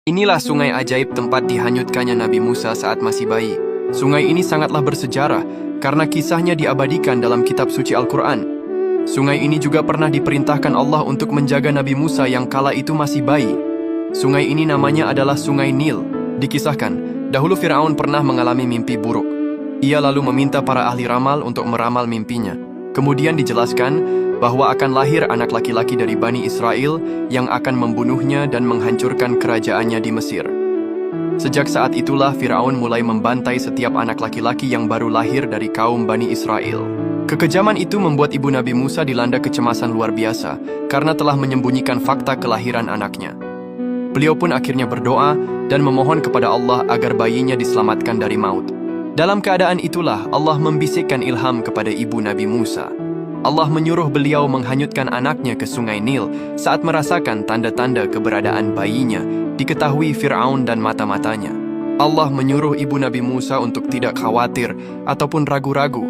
Inilah sungai ajaib tempat dihanyutkannya Nabi Musa saat masih bayi. Sungai ini sangatlah bersejarah karena kisahnya diabadikan dalam kitab suci Al-Quran. Sungai ini juga pernah diperintahkan Allah untuk menjaga Nabi Musa yang kala itu masih bayi. Sungai ini namanya adalah Sungai Nil. Dikisahkan, dahulu Firaun pernah mengalami mimpi buruk. Ia lalu meminta para ahli ramal untuk meramal mimpinya. Kemudian dijelaskan bahwa akan lahir anak laki-laki dari Bani Israel yang akan membunuhnya dan menghancurkan kerajaannya di Mesir. Sejak saat itulah Firaun mulai membantai setiap anak laki-laki yang baru lahir dari kaum Bani Israel. Kekejaman itu membuat ibu Nabi Musa dilanda kecemasan luar biasa karena telah menyembunyikan fakta kelahiran anaknya. Beliau pun akhirnya berdoa dan memohon kepada Allah agar bayinya diselamatkan dari maut. Dalam keadaan itulah Allah membisikkan ilham kepada ibu Nabi Musa. Allah menyuruh beliau menghanyutkan anaknya ke Sungai Nil saat merasakan tanda-tanda keberadaan bayinya diketahui Fir'aun dan mata-matanya. Allah menyuruh ibu Nabi Musa untuk tidak khawatir ataupun ragu-ragu,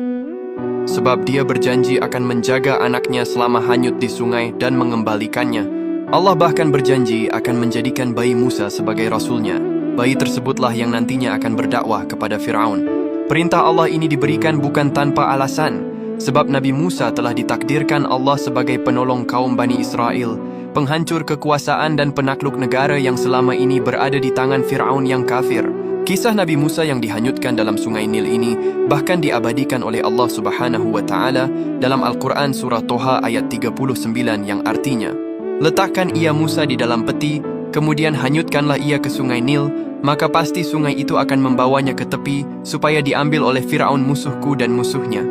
sebab dia berjanji akan menjaga anaknya selama hanyut di sungai dan mengembalikannya. Allah bahkan berjanji akan menjadikan bayi Musa sebagai rasulnya. Bayi tersebutlah yang nantinya akan berdakwah kepada Fir'aun. Perintah Allah ini diberikan bukan tanpa alasan, sebab Nabi Musa telah ditakdirkan Allah sebagai penolong kaum Bani Israel, penghancur kekuasaan dan penakluk negara yang selama ini berada di tangan Fir'aun yang kafir. Kisah Nabi Musa yang dihanyutkan dalam Sungai Nil ini bahkan diabadikan oleh Allah Subhanahu wa Ta'ala dalam Al-Quran surah Toha ayat 39 yang artinya, "Letakkan ia Musa di dalam peti, kemudian hanyutkanlah ia ke Sungai Nil, maka pasti sungai itu akan membawanya ke tepi supaya diambil oleh Fir'aun musuhku dan musuhnya.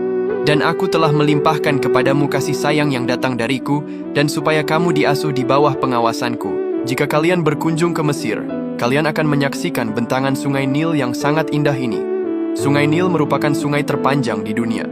Dan aku telah melimpahkan kepadamu kasih sayang yang datang dariku, dan supaya kamu diasuh di bawah pengawasanku. Jika kalian berkunjung ke Mesir, kalian akan menyaksikan bentangan Sungai Nil yang sangat indah ini. Sungai Nil merupakan sungai terpanjang di dunia.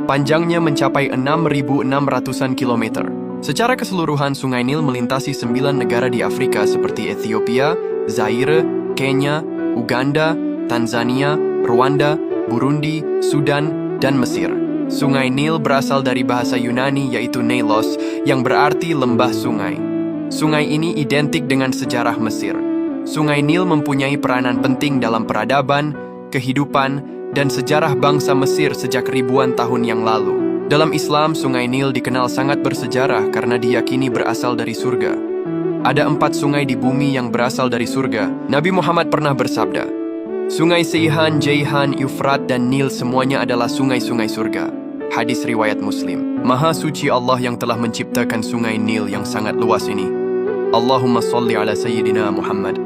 Panjangnya mencapai 6.600-an kilometer. Secara keseluruhan, Sungai Nil melintasi 9 negara di Afrika seperti Ethiopia, Zaire, Kenya, Uganda, Tanzania, Rwanda, Burundi, Sudan, dan Mesir. Sungai Nil berasal dari bahasa Yunani yaitu Neilos yang berarti lembah sungai. Sungai ini identik dengan sejarah Mesir. Sungai Nil mempunyai peranan penting dalam peradaban, kehidupan, dan sejarah bangsa Mesir sejak ribuan tahun yang lalu. Dalam Islam, Sungai Nil dikenal sangat bersejarah karena diyakini berasal dari surga. Ada 4 sungai di bumi yang berasal dari surga. Nabi Muhammad pernah bersabda, "Sungai Seihan, Jaihan, Yufrat, dan Nil semuanya adalah sungai-sungai surga." Hadis riwayat Muslim. Maha suci Allah yang telah menciptakan Sungai Nil yang sangat luas ini. Allahumma salli ala Sayyidina Muhammad.